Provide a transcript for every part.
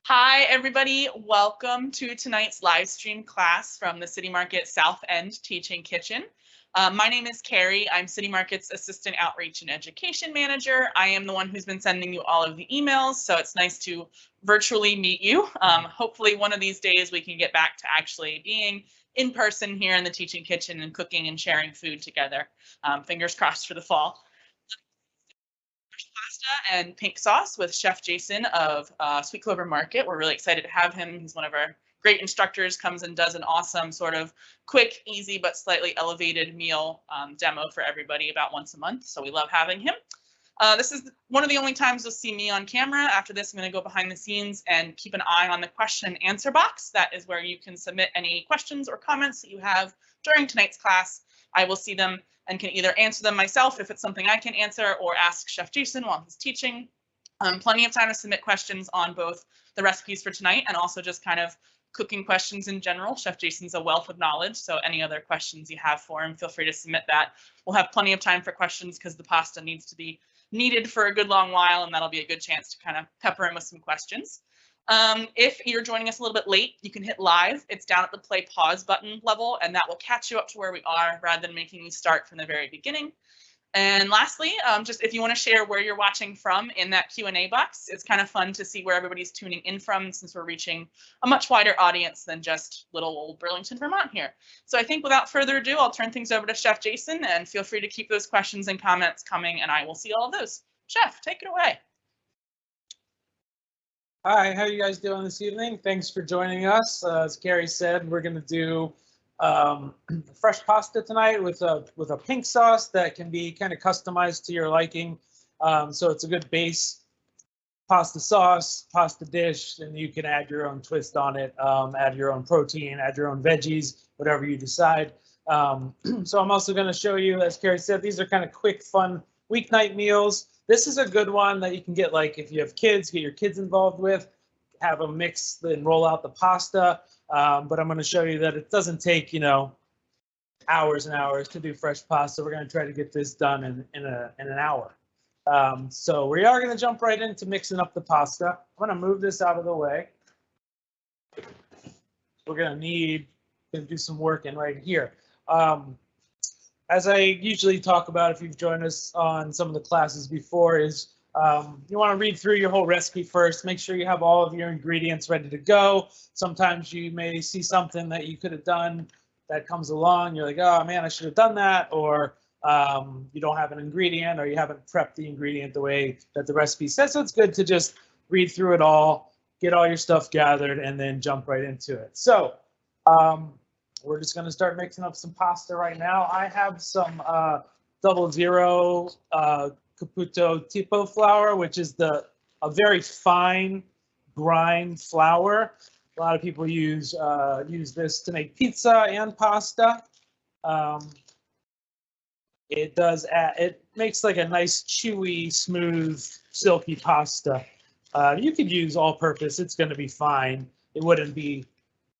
Hi, everybody. Welcome to tonight's live stream class from the City Market South End Teaching Kitchen. My name is Carrie. I'm City Market's Assistant Outreach and Education Manager. I am the one who's been sending you all of the emails, so it's nice to virtually meet you. Hopefully one of these days we can get back to actually being in person here in the teaching kitchen and cooking and sharing food together. Fingers crossed for the fall. Pasta and pink sauce with Chef Jason of Sweet Clover Market. We're really excited to have him. He's one of our great instructors, comes and does an awesome sort of quick, easy, but slightly elevated meal demo for everybody about once a month. So we love having him. This is one of the only times you'll see me on camera. After this, I'm going to go behind the scenes and keep an eye on the question and answer box. That is where you can submit any questions or comments that you have during tonight's class. I will see them and can either answer them myself if it's something I can answer or ask Chef Jason while he's teaching. Plenty of time to submit questions on both the recipes for tonight and also just kind of cooking questions in general. Chef Jason's a wealth of knowledge, so any other questions you have for him, feel free to submit that. We'll have plenty of time for questions because the pasta needs to be kneaded for a good long while, and that'll be a good chance to kind of pepper him with some questions. If you're joining us a little bit late, you can hit live. It's down at the play pause button level, and that will catch you up to where we are rather than making you start from the very beginning. And lastly, just if you want to share where you're watching from in that Q&A box, it's kind of fun to see where everybody's tuning in from since we're reaching a much wider audience than just little old Burlington, Vermont here. So I think without further ado, I'll turn things over to Chef Jason, and feel free to keep those questions and comments coming, and I will see all of those. Chef, take it away. Hi, how are you guys doing this evening? Thanks for joining us. As Carrie said, we're going to do fresh pasta tonight with a pink sauce that can be kind of customized to your liking. So it's a good base pasta sauce, pasta dish, and you can add your own twist on it, add your own protein, add your own veggies, whatever you decide. So I'm also going to show you, as Carrie said, these are kind of quick, fun weeknight meals. This is a good one that you can get, like, if you have kids, get your kids involved with, have them mix and roll out the pasta. But I'm going to show you that it doesn't take, hours and hours to do fresh pasta. We're going to try to get this done in an hour. So we are going to jump right into mixing up the pasta. I'm going to move this out of the way. We're going to do some work in right here. As I usually talk about, if you've joined us on some of the classes before, is you want to read through your whole recipe first. Make sure you have all of your ingredients ready to go. Sometimes you may see something that you could have done that comes along. You're like, oh man, I should have done that. Or you don't have an ingredient, or you haven't prepped the ingredient the way that the recipe says. So it's good to just read through it all, get all your stuff gathered, and then jump right into it. So we're just going to start mixing up some pasta right now. I have some 00 Caputo Tipo flour, which is a very fine grind flour. A lot of people use this to make pizza and pasta. It makes like a nice chewy, smooth, silky pasta. You could use all-purpose. It's going to be fine. It wouldn't be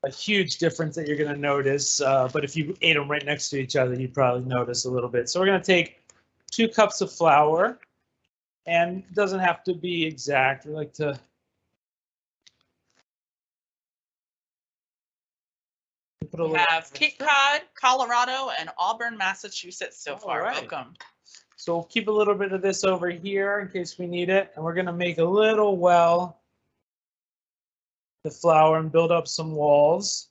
a huge difference that you're going to notice, but if you ate them right next to each other, you'd probably notice a little bit. So we're going to take 2 cups of flour, and it doesn't have to be exact. We like to put a little. We have Cape Cod, Colorado, and Auburn, Massachusetts so far. Right. Welcome. So we'll keep a little bit of this over here in case we need it, and we're going to make a little well the flour and build up some walls.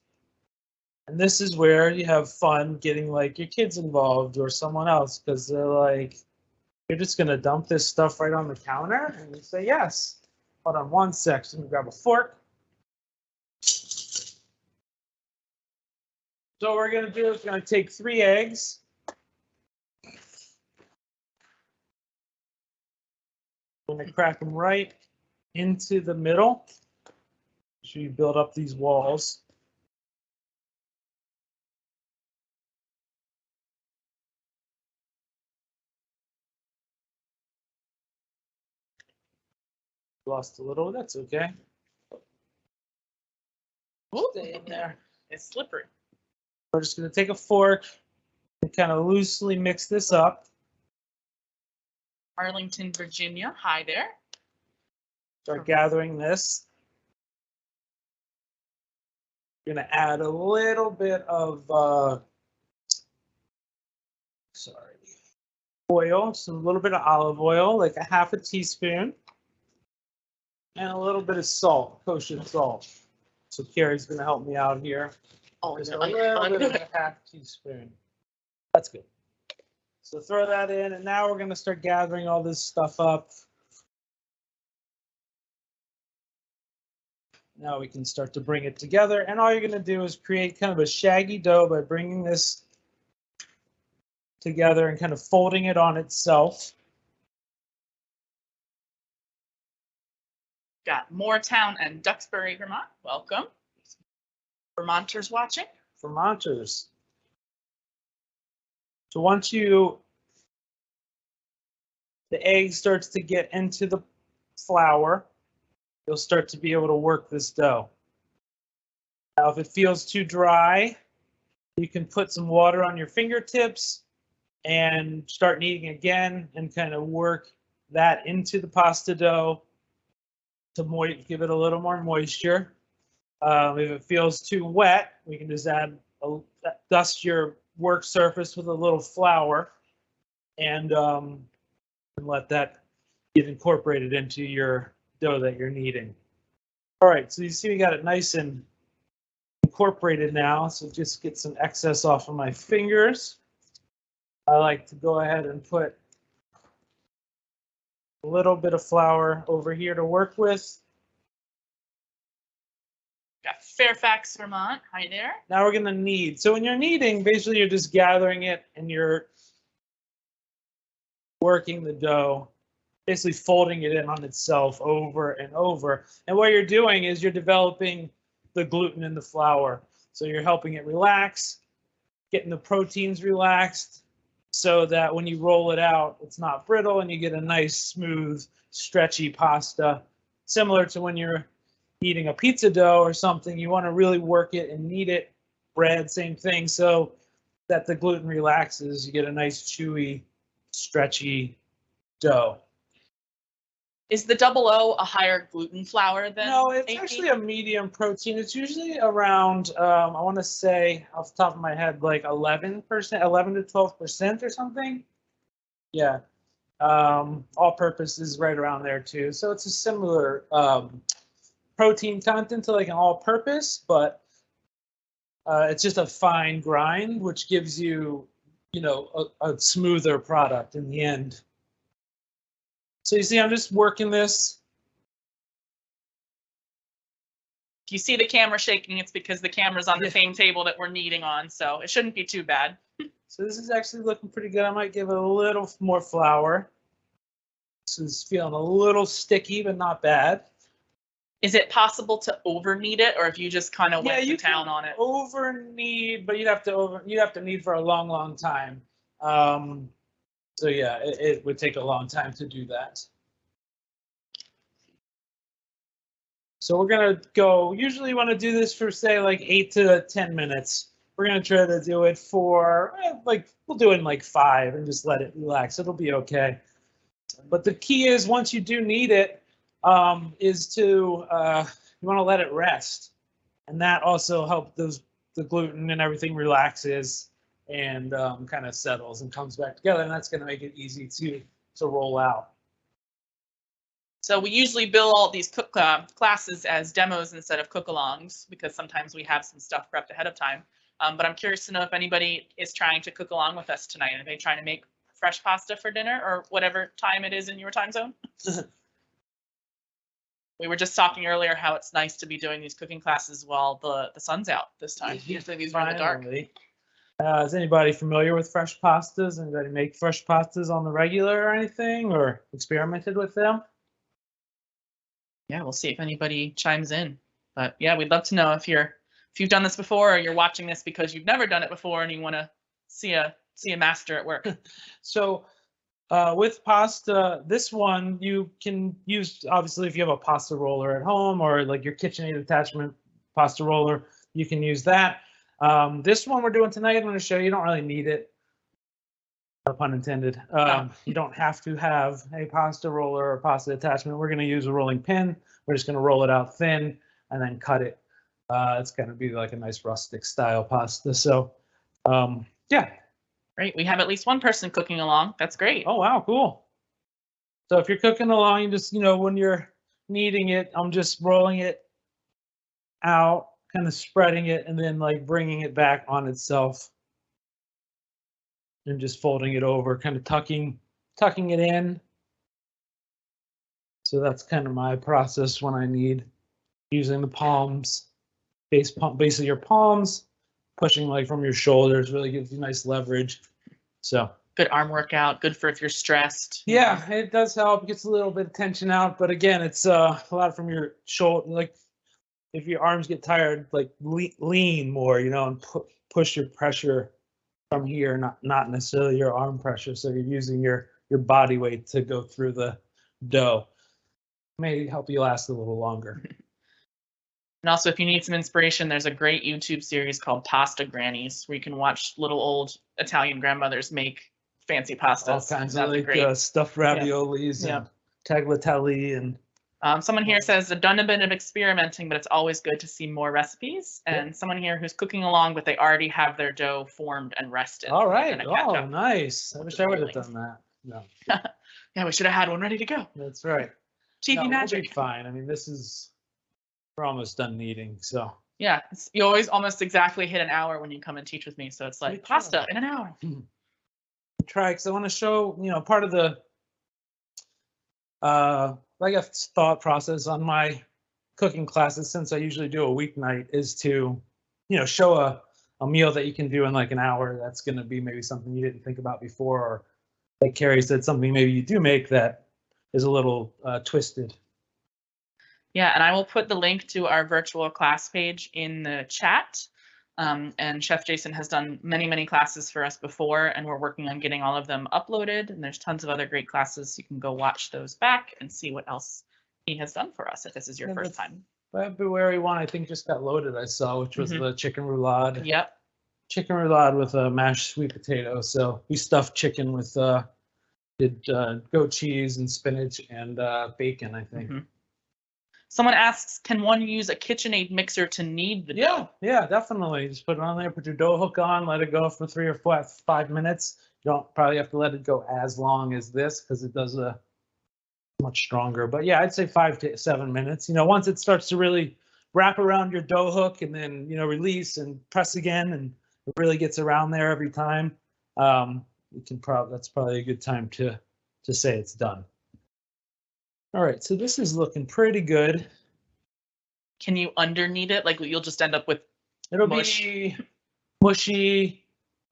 And this is where you have fun getting like your kids involved or someone else, because they're like, you're just going to dump this stuff right on the counter? And you say, yes. Hold on one sec. So I'm going to grab a fork. So what we're going to do is we're going to take 3 eggs. I'm going to crack them right into the middle. Make sure you build up these walls. Lost a little, that's okay. Stay in there. It's slippery. We're just going to take a fork and kind of loosely mix this up. Arlington, Virginia. Hi there. Start gathering this. You're gonna add a little bit of oil, so a little bit of olive oil, like a half a teaspoon, and a little bit of salt, kosher salt. So Carrie's gonna help me out here. Oh, Just a no, little bit of a half teaspoon. That's good. So throw that in, and now we're gonna start gathering all this stuff up. Now we can start to bring it together, and all you're gonna do is create kind of a shaggy dough by bringing this together and kind of folding it on itself. Got Moortown and Duxbury, Vermont. Welcome. Vermonters watching. Vermonters. So once the egg starts to get into the flour, you'll start to be able to work this dough. Now, if it feels too dry, you can put some water on your fingertips and start kneading again and kind of work that into the pasta dough to give it a little more moisture. If it feels too wet, we can just dust your work surface with a little flour and let that get incorporated into your dough that you're kneading. All right, so you see we got it nice and incorporated now, so just get some excess off of my fingers. I like to go ahead and put a little bit of flour over here to work with. Got Fairfax, Vermont. Hi there. Now we're going to knead. So when you're kneading, basically you're just gathering it and you're working the dough, basically folding it in on itself over and over. And what you're doing is you're developing the gluten in the flour. So you're helping it relax, getting the proteins relaxed so that when you roll it out, it's not brittle and you get a nice, smooth, stretchy pasta. Similar to when you're eating a pizza dough or something, you want to really work it and knead it. Bread, same thing, so that the gluten relaxes. You get a nice, chewy, stretchy dough. Is the 00 a higher gluten flour than? No, it's 18? actually a medium protein. It's usually around, I want to say off the top of my head, like 11%, 11 to 12% or something. Yeah. All purpose is right around there too. So it's a similar protein content to like an all purpose, but it's just a fine grind, which gives you, a smoother product in the end. So you see, I'm just working this. If you see the camera shaking, it's because the camera's on the same table that we're kneading on, so it shouldn't be too bad. So this is actually looking pretty good. I might give it a little more flour. This is feeling a little sticky, but not bad. Is it possible to over knead it, or if you just kind of went to town on it? Over knead, but you'd have to knead for a long, long time. So yeah, it would take a long time to do that. So we're gonna go, usually you want to do this for say like 8 to 10 minutes. We're gonna try to do it for we'll do it in like 5 and just let it relax. It'll be okay. But the key is once you do knead it, is to you want to let it rest, and that also helps the gluten and everything relaxes and kind of settles and comes back together, and that's going to make it easy to roll out. So we usually bill all these cook classes as demos instead of cook-alongs because sometimes we have some stuff prepped ahead of time. But I'm curious to know if anybody is trying to cook along with us tonight. Are they trying to make fresh pasta for dinner or whatever time it is in your time zone? We were just talking earlier how it's nice to be doing these cooking classes while the sun's out this time. Usually these are in the dark. Is anybody familiar with fresh pastas? Anybody make fresh pastas on the regular or anything, or experimented with them? Yeah, we'll see if anybody chimes in. But yeah, we'd love to know if you've done this before or you're watching this because you've never done it before and you want to see a master at work. So with pasta, this one you can use, obviously, if you have a pasta roller at home or like your KitchenAid attachment pasta roller, you can use that. This one we're doing tonight, I'm going to show you, don't really need it. No pun intended. You don't have to have a pasta roller or pasta attachment. We're going to use a rolling pin. We're just going to roll it out thin and then cut it. It's going to be like a nice rustic style pasta. So, yeah. Great. We have at least one person cooking along. That's great. Oh, wow, cool. So if you're cooking along, you just, when you're kneading it, I'm just rolling it out, kind of spreading it, and then like bringing it back on itself and just folding it over, kind of tucking it in. So that's kind of my process when I knead, using the palms, basically your palms, pushing like from your shoulders really gives you nice leverage. So good arm workout, good for if you're stressed. Yeah, it does help. It gets a little bit of tension out, but again, it's a lot from your shoulder. Like if your arms get tired, like lean more, and push your pressure from here, not necessarily your arm pressure. So you're using your body weight to go through the dough. May help you last a little longer. And also, if you need some inspiration, there's a great YouTube series called Pasta Grannies, where you can watch little old Italian grandmothers make fancy pastas. All kinds of like stuffed raviolis and tagliatelle and. Someone here says they've done a bit of experimenting, but it's always good to see more recipes. And someone here who's cooking along, but they already have their dough formed and rested. All right. Oh, nice. I wish I would have done that. No. Yeah, we should have had one ready to go. That's right. TV magic. We'll be fine. I mean, we're almost done kneading, so. Yeah, you always almost exactly hit an hour when you come and teach with me. So it's like pasta in an hour. Try, because I want to show, part of the, I guess, thought process on my cooking classes, since I usually do a weeknight, is to, show a meal that you can do in like an hour. That's going to be maybe something you didn't think about before, or like Carrie said, something maybe you do make that is a little twisted. Yeah, and I will put the link to our virtual class page in the chat. And Chef Jason has done many, many classes for us before, and we're working on getting all of them uploaded. And there's tons of other great classes. You can go watch those back and see what else he has done for us if this is your first time. February one, I think, just got loaded, I saw, which was the chicken roulade. Yep. Chicken roulade with a mashed sweet potato. So we stuffed chicken with goat cheese and spinach and bacon, I think. Someone asks, can one use a KitchenAid mixer to knead the dough? Yeah, definitely. Just put it on there, put your dough hook on, let it go for 3 or 5 minutes. You don't probably have to let it go as long as this, because it does a much stronger. But yeah, I'd say 5 to 7 minutes. Once it starts to really wrap around your dough hook and then, release and press again, and it really gets around there every time, that's probably a good time to say it's done. All right, so this is looking pretty good. Can you under-knead it? Like you'll just end up with mush. Be mushy,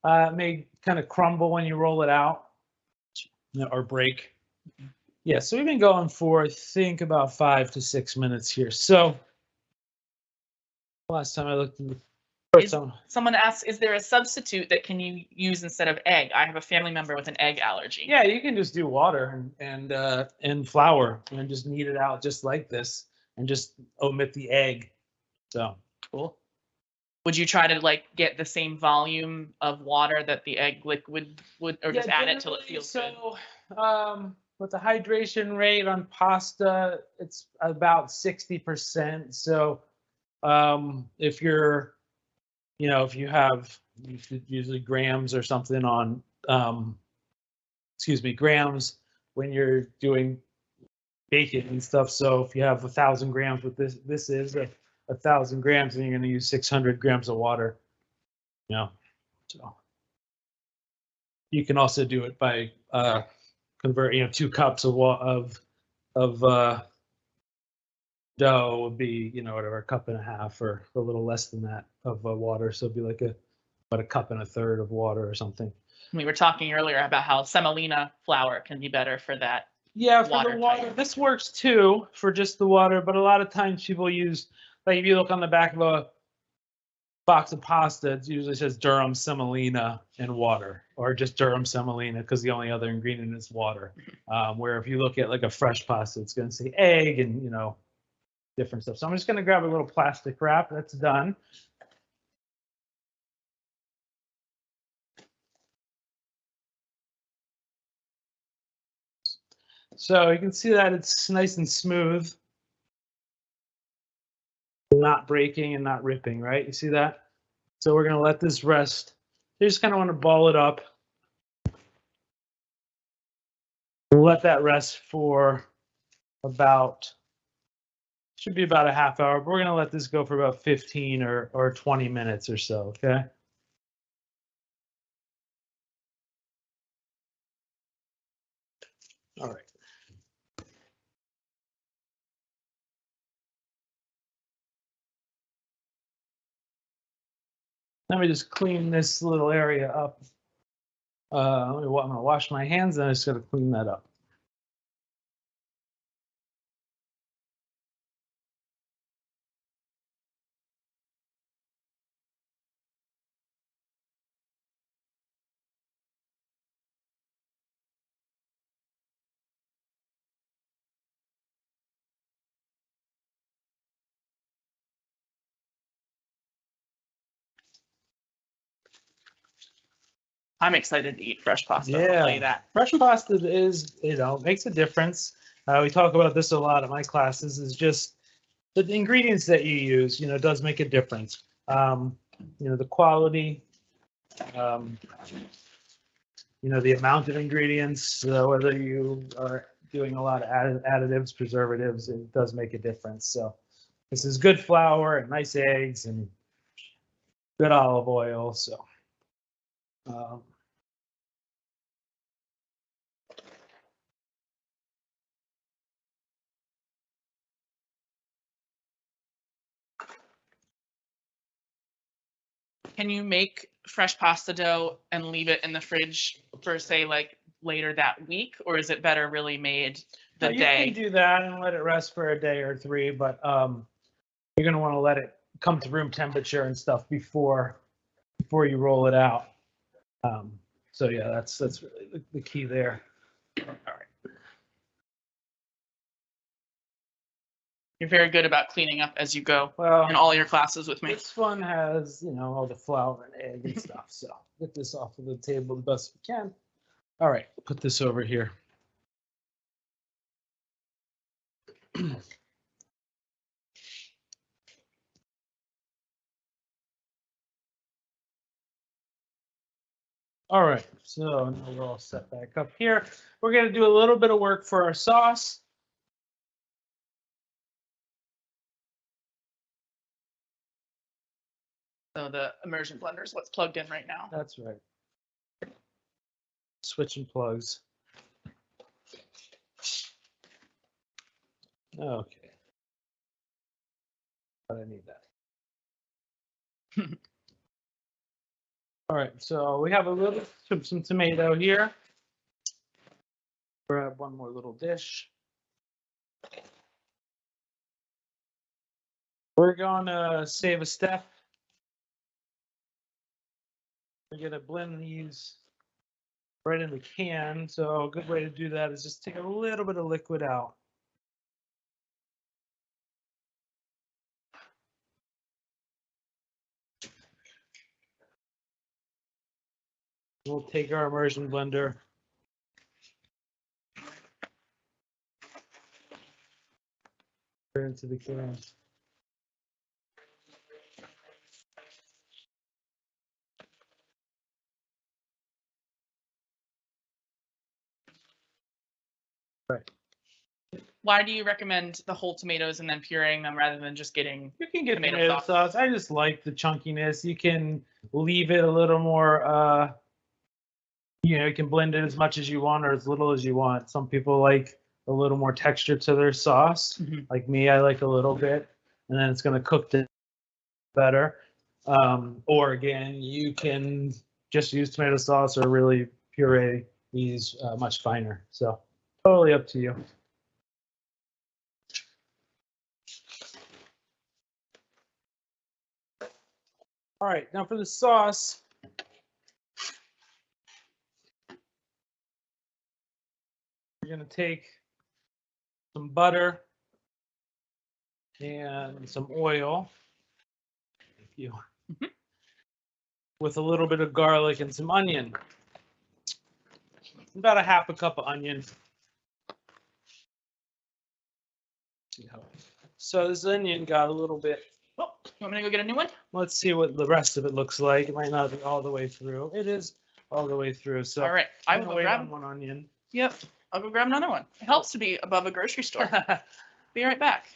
may kind of crumble when you roll it out, or break. Yeah, so we've been going for, I think, about 5 to 6 minutes here. So last time I looked at someone asks, is there a substitute that can you use instead of egg? I have a family member with an egg allergy. Yeah, you can just do water and flour and just knead it out just like this and just omit the egg. So cool. Would you try to get the same volume of water that the egg liquid would, or just add it till it feels good? With the hydration rate on pasta, it's about 60%. So if you're if you have usually grams or something on, grams when you're doing bacon and stuff. So if you have 1,000 grams, what this is 1,000 grams, and you're going to use 600 grams of water. So you can also do it by convert. 2 cups of dough would be, whatever, 1.5 cups or a little less than that of water. So it'd be like about 1.33 cups of water or something. We were talking earlier about how semolina flour can be better for that. Yeah, for the water. This works too for just the water, but a lot of times people use, like if you look on the back of a box of pasta, it usually says durum semolina and water, or just durum semolina, because the only other ingredient is water. Where if you look at like a fresh pasta, it's going to say egg and different stuff. So I'm just going to grab a little plastic wrap. That's done. So you can see that it's nice and smooth. And not breaking and not ripping, right? You see that? So we're going to let this rest. You just kind of want to ball it up. We'll let that rest for about, should be about a half hour, but we're going to let this go for about 15 or 20 minutes or so, okay? All right. Let me just clean this little area up. I'm going to wash my hands, and I just got to clean that up. I'm excited to eat fresh pasta. I'll tell you that. Fresh pasta is, makes a difference. We talk about this a lot in my classes. Is just the ingredients that you use, does make a difference. The quality, the amount of ingredients, whether you are doing a lot of additives, preservatives, it does make a difference. So this is good flour and nice eggs and good olive oil. So. Can you make fresh pasta dough and leave it in the fridge for, say, like later that week, or is it better really made the day? You can do that and let it rest for a day or three, but you're going to want to let it come to room temperature and stuff before you roll it out. So yeah, that's really the key there. All right. You're very good about cleaning up as you go in all your classes with me. This one has, all the flour and egg and stuff. So get this off of the table the best we can. All right, put this over here. All right, so now we're all set back up here. We're going to do a little bit of work for our sauce. So the immersion blender is what's plugged in right now. That's right. Switching plugs. Okay. But I need that. All right, so we have a little some tomato here. Grab one more little dish. We're going to save a step. We're going to blend these right in the can. So a good way to do that is just take a little bit of liquid out. We'll take our immersion blender. Into the can. Right. Why do you recommend the whole tomatoes and then pureeing them rather than just getting tomato sauce? I just like the chunkiness. You can leave it a little more, you can blend it as much as you want or as little as you want. Some people like a little more texture to their sauce. Like me, I like a little bit, and then it's going to cook better. Or again, you can just use tomato sauce or really puree these much finer. So totally up to you. All right, now for the sauce. We're going to take some butter and some oil. Thank you. With a little bit of garlic and some onion. About a half a cup of onion. So this onion got a little bit Oh, you want me to go get a new one? Let's see what the rest of it looks like. It might not be all the way through. It is all the way through. So All right, I will I'm go wait grab. on one onion. Yep, I'll go grab another one. It helps to be above a grocery store. Be right back.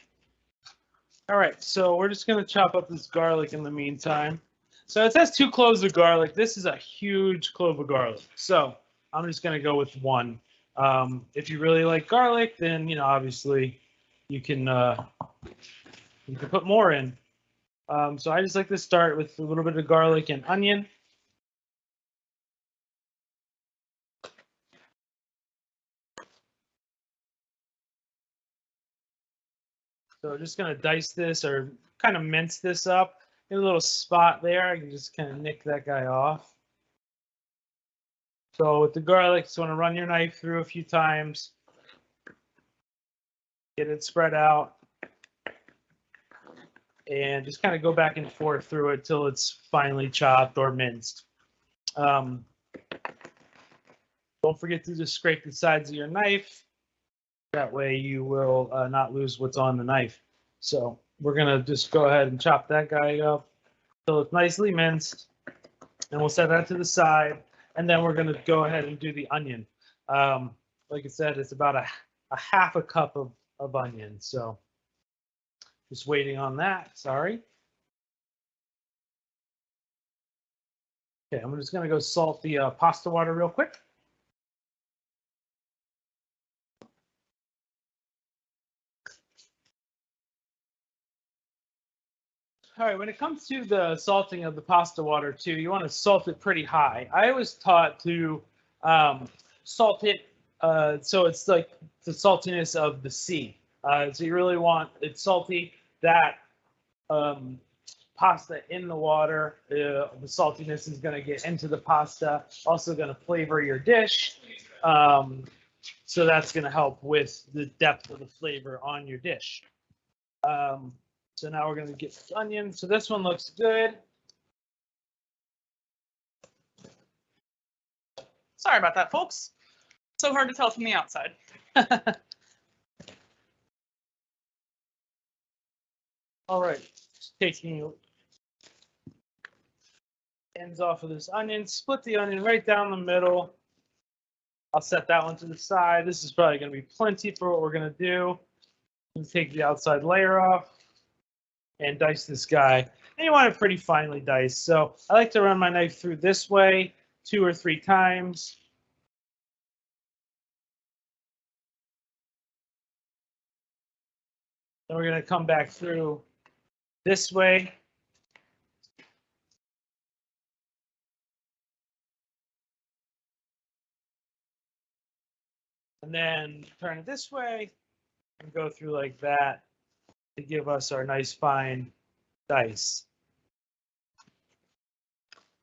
All right, so we're just gonna chop up this garlic in the meantime. So it says 2 cloves of garlic. This is a huge clove of garlic. So I'm just gonna go with 1. If you really like garlic, then obviously you can put more in. So I just like to start with a little bit of garlic and onion. So we're just gonna dice this or kind of mince this up. In a little spot there, I can just kind of nick that guy off. So with the garlic, just want to run your knife through a few times. Get it spread out. And just kind of go back and forth through it till it's finely chopped or minced. Don't forget to just scrape the sides of your knife. That way you will not lose what's on the knife. So we're going to just go ahead and chop that guy up till it's nicely minced. And we'll set that to the side. And then we're going to go ahead and do the onion. Like I said, it's about a half a cup of onion. So just waiting on that. Sorry. Okay, I'm just going to go salt the pasta water real quick. All right, when it comes to the salting of the pasta water too, you want to salt it pretty high. I was taught to salt it so it's like the saltiness of the sea. So you really want it salty, that pasta in the water. The saltiness is going to get into the pasta, also going to flavor your dish. So that's going to help with the depth of the flavor on your dish. So now we're going to get the onion. So this one looks good. Sorry about that, folks. So hard to tell from the outside. All right, just taking ends off of this onion, split the onion right down the middle. I'll set that one to the side. This is probably going to be plenty for what we're going to do. Take the outside layer off and dice this guy. And you want it pretty finely diced. So I like to run my knife through this way 2 or 3 times. Then we're going to come back through this way. And then turn it this way and go through like that to give us our nice fine dice.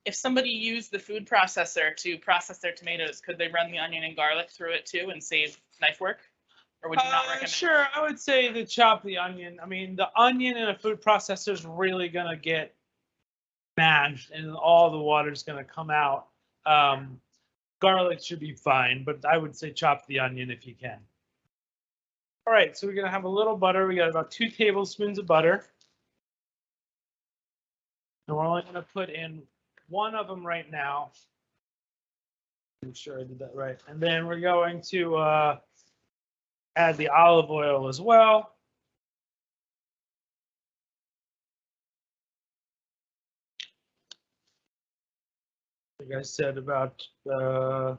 If somebody used the food processor to process their tomatoes, could they run the onion and garlic through it too and save knife work? Or would you not recommend? Sure, I would say to chop the onion. I mean, the onion in a food processor is really going to get mashed and all the water is going to come out. Garlic should be fine, but I would say chop the onion if you can. All right, so we're going to have a little butter. We got about 2 tablespoons of butter. And we're only going to put in 1 of them right now. Make sure I did that right. And then we're going to add the olive oil as well. Like I said about, so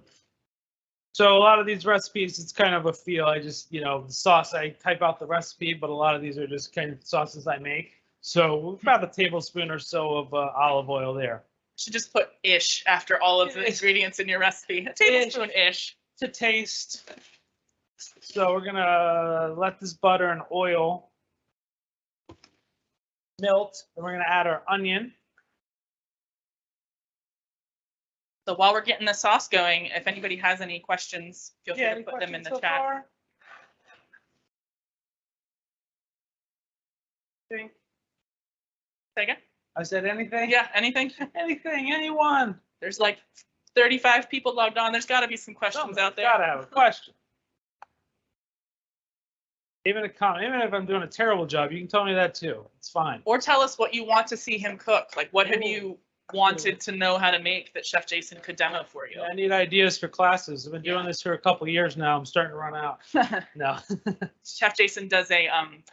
a lot of these recipes, it's kind of a feel. I just, the sauce, I type out the recipe, but a lot of these are just kind of sauces I make. So about a tablespoon or so of olive oil there. You should just put ish after all of the ingredients in your recipe. A tablespoon-ish. To taste. So we're gonna let this butter and oil melt, and we're gonna add our onion. So while we're getting the sauce going, if anybody has any questions, feel free to put them in the chat. Far? Say again? I said anything? Yeah, anything? Anything, anyone. There's like 35 people logged on. There's got to be some questions out there. Gotta have a question. Even a comment, even if I'm doing a terrible job, you can tell me that too. It's fine. Or tell us what you want to see him cook. Like, what have you wanted to know how to make that Chef Jason could demo for you? I need ideas for classes. I've been doing this for a couple of years now. I'm starting to run out. No. Chef Jason does a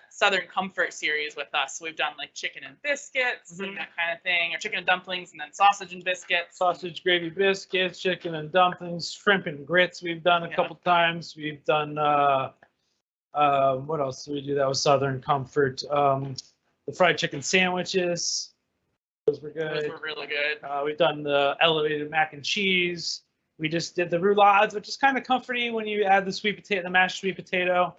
Southern Comfort series with us. So we've done like chicken and biscuits and that kind of thing, or chicken and dumplings, and then sausage and biscuits. Sausage gravy biscuits, chicken and dumplings, shrimp and grits. We've done a couple times. We've done what else did we do? That was Southern Comfort. The fried chicken sandwiches. Those were good. Those were really good. We've done the elevated mac and cheese. We just did the roulades, which is kind of comforting when you add the sweet potato, the mashed sweet potato.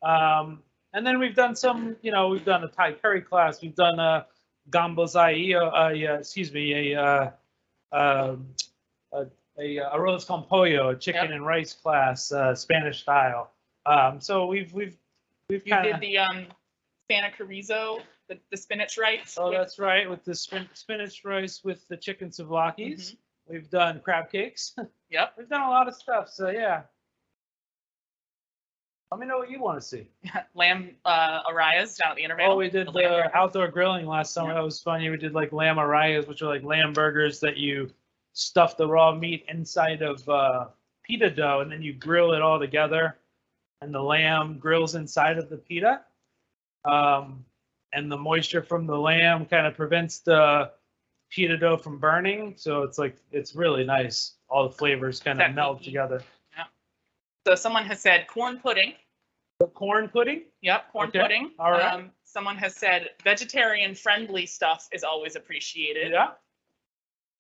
And then we've done some, we've done a Thai curry class. We've done a gambozai, a arroz con pollo, a chicken and rice class, Spanish style. So we've you kinda, did the Santa Chorizo, the spinach rice. Oh, that's right, with the spinach rice with the chicken souvlaki's. We've done crab cakes. Yep. We've done a lot of stuff. So yeah. Let me know what you want to see. Lamb arrayas down at the Intervale. Oh, we did the outdoor grilling last summer. That was funny. We did like lamb arrayas, which are like lamb burgers that you stuff the raw meat inside of pita dough, and then you grill it all together. And the lamb grills inside of the pita. And the moisture from the lamb kind of prevents the pita dough from burning. So it's really nice. All the flavors kind of meld together. Yeah. So someone has said corn pudding. The corn pudding? Yep, corn pudding. All right. Someone has said vegetarian friendly stuff is always appreciated. Yeah.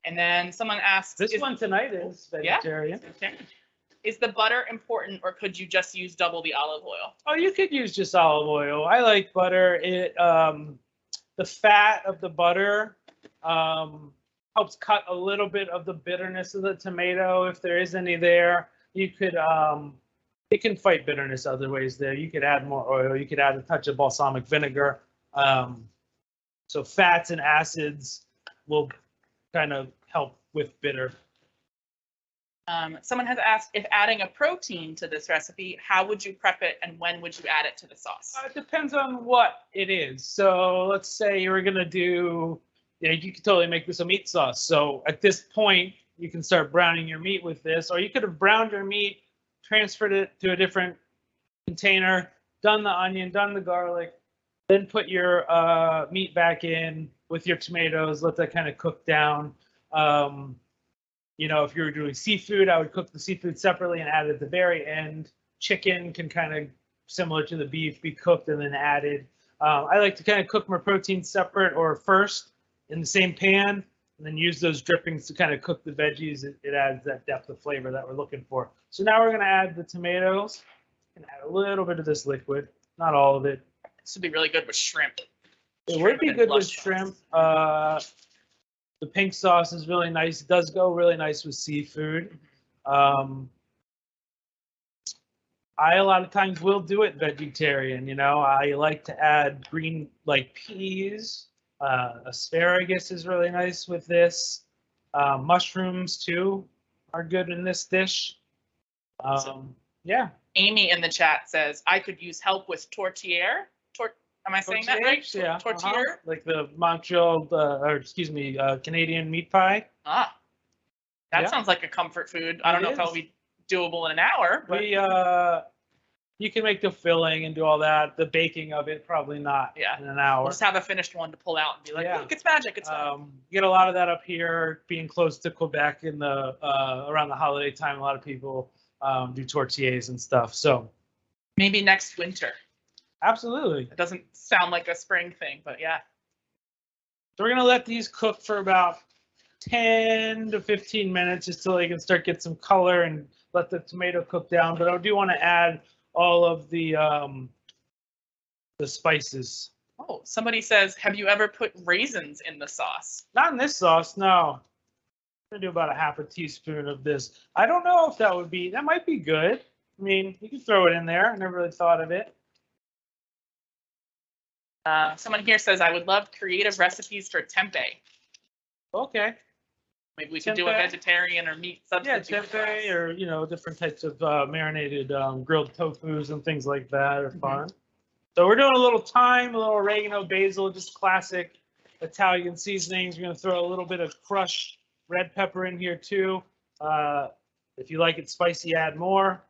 And then someone asks, this one tonight is vegetarian. Yeah. Okay. Is the butter important, or could you just use double the olive oil? Oh, you could use just olive oil. I like butter. It the fat of the butter helps cut a little bit of the bitterness of the tomato if there is any there. You could it can fight bitterness other ways there. You could add more oil. You could add a touch of balsamic vinegar. So fats and acids will kind of help with bitter. Someone has asked, if adding a protein to this recipe, how would you prep it and when would you add it to the sauce? It depends on what it is. So let's say you were going to do, you could totally make this a meat sauce. So at this point, you can start browning your meat with this, or you could have browned your meat, transferred it to a different container, done the onion, done the garlic, then put your meat back in with your tomatoes, let that kind of cook down. If you were doing seafood, I would cook the seafood separately and add it at the very end. Chicken can kind of, similar to the beef, be cooked and then added. I like to kind of cook my protein separate or first in the same pan, and then use those drippings to kind of cook the veggies. It adds that depth of flavor that we're looking for. So now we're going to add the tomatoes and add a little bit of this liquid, not all of it. This would be really good with shrimp. It would be good with shrimp. The pink sauce is really nice. It does go really nice with seafood. I a lot of times will do it vegetarian. I like to add green, like peas. Asparagus is really nice with this. Mushrooms too are good in this dish. Yeah. Amy in the chat says, I could use help with tortilla. Am I saying that right? Yeah. Tortilla? Like the Montreal, Canadian meat pie. Ah, that sounds like a comfort food. I don't know if that'll be doable in an hour. But you can make the filling and do all that. The baking of it, probably not in an hour. We'll just have a finished one to pull out and be like, look, it's magic. It's you get a lot of that up here. Being close to Quebec in the around the holiday time, a lot of people do tortillas and stuff. So maybe next winter. Absolutely. It doesn't sound like a spring thing, but yeah. So we're going to let these cook for about 10 to 15 minutes just so they can start get some color and let the tomato cook down. But I do want to add all of the spices. Oh, somebody says, have you ever put raisins in the sauce? Not in this sauce, no. I'm going to do about a half a teaspoon of this. I don't know if that might be good. I mean, you can throw it in there. I never really thought of it. Someone here says, I would love creative recipes for tempeh. Okay. Maybe we could do a vegetarian or meat substitute. Yeah, tempeh or, different types of marinated grilled tofus and things like that are fun. So we're doing a little thyme, a little oregano, basil, just classic Italian seasonings. We're going to throw a little bit of crushed red pepper in here too. If you like it spicy, add more.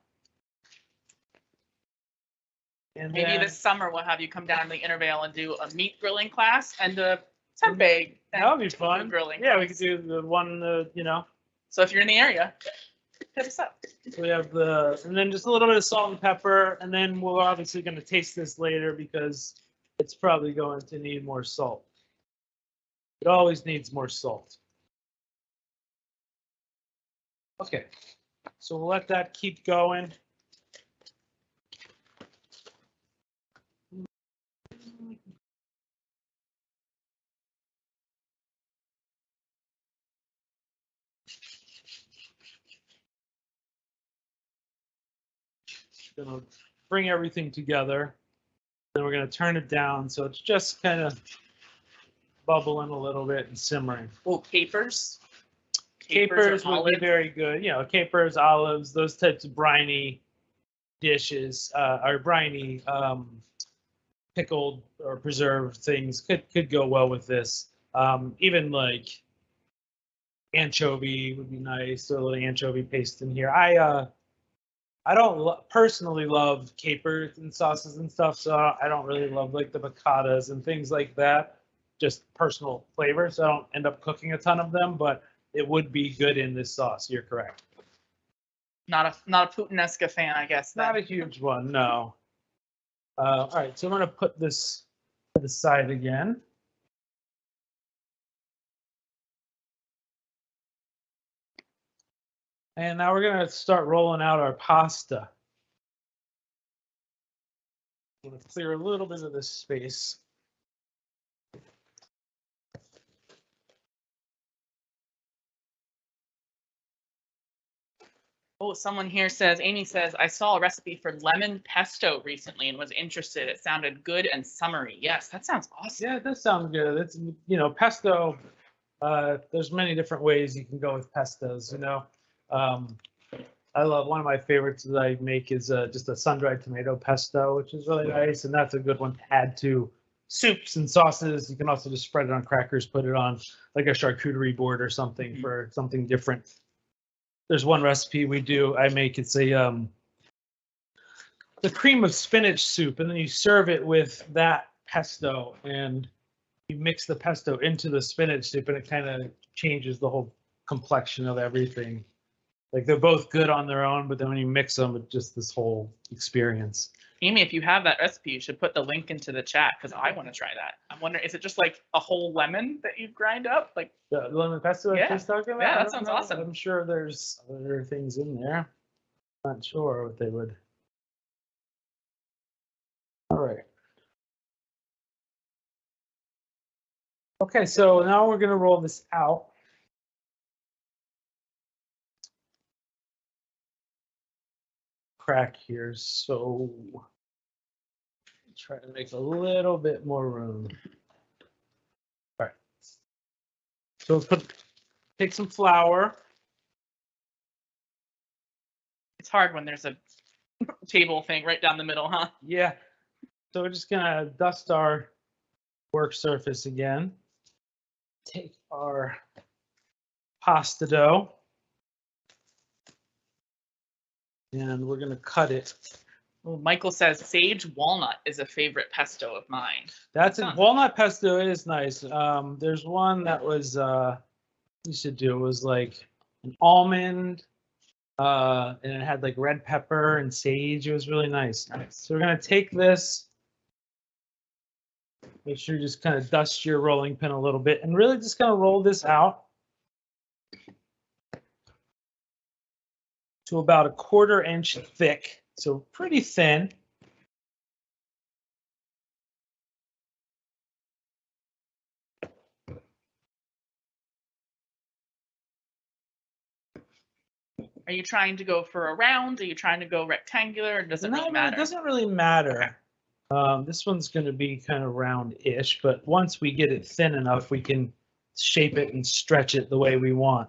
And Maybe this summer we'll have you come down to the Intervale and do a meat grilling class and a tempeh. That would be fun. Grilling. Yeah, we could do the one, you know. So if you're in the area, hit us up. So we have and then just a little bit of salt and pepper, and then we're obviously going to taste this later because it's probably going to need more salt. It always needs more salt. Okay, so we'll let that keep going. Gonna bring everything together. Then we're gonna turn it down so it's just kind of bubbling a little bit and simmering. Oh, capers. Capers would be olives. very good. You know, capers, olives, those types of briny dishes, or briny pickled or preserved things could go well with this. Even like anchovy would be nice. A little anchovy paste in here. I don't personally love capers and sauces and stuff, so I don't really love like the piccatas and things like that. Just personal flavor, so I don't end up cooking a ton of them, but it would be good in this sauce. You're correct. Not a Puttanesca fan, I guess. Then. Not a huge one, no. All right, so I'm gonna put this to the side again. And now we're gonna start rolling out our pasta. I'm gonna clear a little bit of this space. Oh, someone here says, Amy says, I saw a recipe for lemon pesto recently and was interested. It sounded good and summery. Yes, that sounds awesome. Yeah, it does sound good. It's, you know, pesto. There's many different ways you can go with pestos. You know, I love one of my favorites that I make is just a sun-dried tomato pesto, which is really nice, and that's a good one to add to soups and sauces. You can also just spread it on crackers, put it on like a charcuterie board or something for something different. There's one recipe I make. It's the cream of spinach soup, and then you serve it with that pesto, and you mix the pesto into the spinach soup, and it kind of changes the whole complexion of everything. Like they're both good on their own, but then when you mix them, it's just this whole experience. Amy, if you have that recipe, you should put the link into the chat because I want to try that. I'm wondering, is it just like a whole lemon that you grind up? Like The lemon pesto I was talking about? Yeah, that I don't sounds know. awesome. I'm sure there's other things in there. Not sure what they would. All right. Okay, so now we're going to roll this out. Crack here, so try to make a little bit more room. All right. So take some flour. it's hard when there's a table thing right down the middle, huh? Yeah. So we're just gonna dust our work surface again. Take our pasta dough. And we're gonna cut it. Well, Michael says sage walnut is a favorite pesto of mine. That's a walnut pesto is nice. There's one that was you should do. It was like an almond, and it had like red pepper and sage. It was really nice. So we're gonna take this. Make sure you just kind of dust your rolling pin a little bit, and really just gonna roll this out to about a 1/4 inch thick. So pretty thin. Are you trying to go for a round? Are you trying to go rectangular? Or does it really matter? It doesn't really matter. Okay. This one's going to be kind of round-ish, but once we get it thin enough, we can shape it and stretch it the way we want.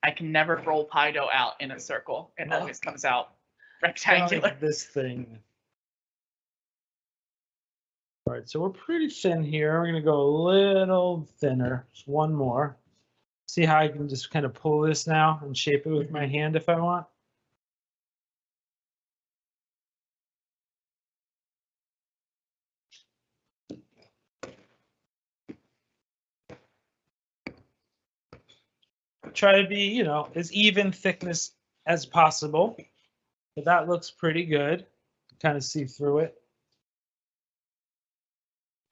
I can never roll pie dough out in a circle. It always comes out rectangular. Like this thing. All right, so we're pretty thin here. We're gonna go a little thinner. Just one more. See how I can just kind of pull this now and shape it with my hand if I want. Try to be, you know, as even thickness as possible. But that looks pretty good. Kind of see through it.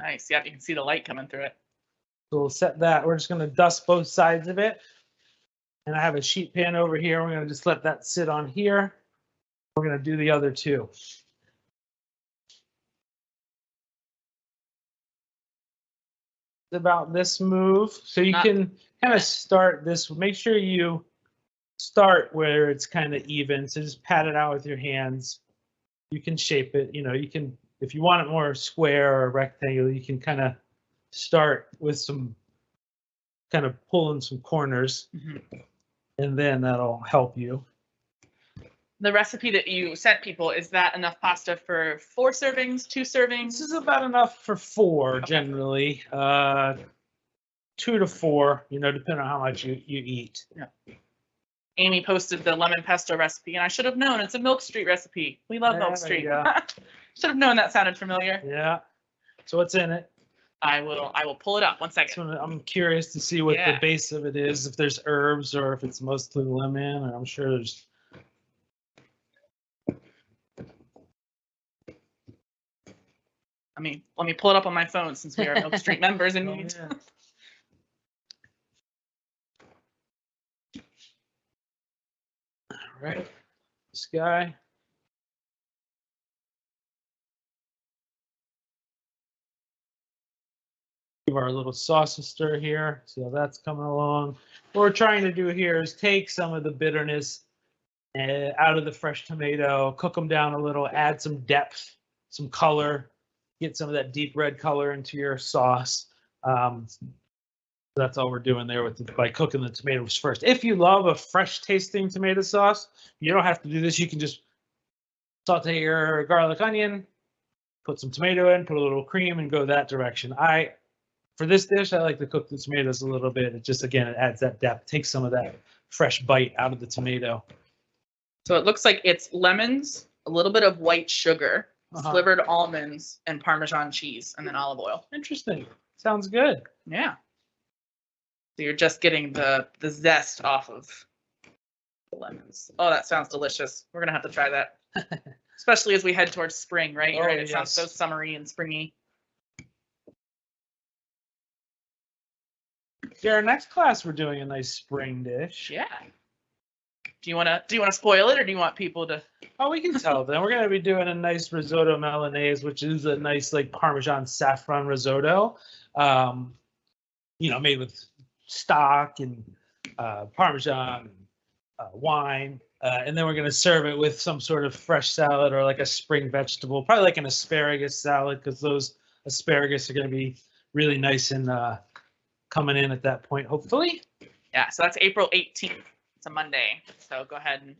Nice. Yeah, you can see the light coming through it. So we'll set that. We're just going to dust both sides of it. And I have a sheet pan over here. We're going to just let that sit on here. We're going to do the other two. About this move. So you can kind of start this. Make sure you start where it's kind of even. So just pat it out with your hands. You can shape it. You know, you can, if you want it more square or rectangular, you can kind of start with some kind of pulling some corners, and then that'll help you. The recipe that you sent people, is that enough pasta for 4 servings, 2 servings? This is about enough for 4 generally. 2 to 4, you know, depending on how much you eat. Yeah. Amy posted the lemon pesto recipe, and I should have known it's a Milk Street recipe. We love Milk Street. Should have known that sounded familiar. Yeah. So what's in it? I will pull it up. 1 second. So I'm curious to see what the base of it is, if there's herbs or if it's mostly lemon. Or I'm sure there's. I mean, let me pull it up on my phone since we are Milk Street members and need. Yeah. All right, this guy. Give our little sauce a stir here. See how that's coming along. What we're trying to do here is take some of the bitterness out of the fresh tomato, cook them down a little, add some depth, some color, get some of that deep red color into your sauce. That's all we're doing there by cooking the tomatoes first. If you love a fresh tasting tomato sauce, you don't have to do this. You can just saute your garlic onion, put some tomato in, put a little cream, and go that direction. For this dish, I like to cook the tomatoes a little bit. It just, again, it adds that depth, takes some of that fresh bite out of the tomato. So it looks like it's lemons, a little bit of white sugar, slivered almonds, and Parmesan cheese, and then olive oil. Interesting. Sounds good. Yeah. So you're just getting the zest off of the lemons. Oh, that sounds delicious. We're going to have to try that. Especially as we head towards spring, right? You're right. It sounds so summery and springy. Yeah, our next class we're doing a nice spring dish. Yeah. Do you want to spoil it, or do you want people to? Oh, we can tell them. We're going to be doing a nice risotto Milanese, which is a nice like Parmesan saffron risotto. You know, made with stock and Parmesan and wine. And then we're going to serve it with some sort of fresh salad or like a spring vegetable, probably like an asparagus salad, because those asparagus are going to be really nice and coming in at that point, hopefully. Yeah, so that's April 18th. It's a Monday. So go ahead and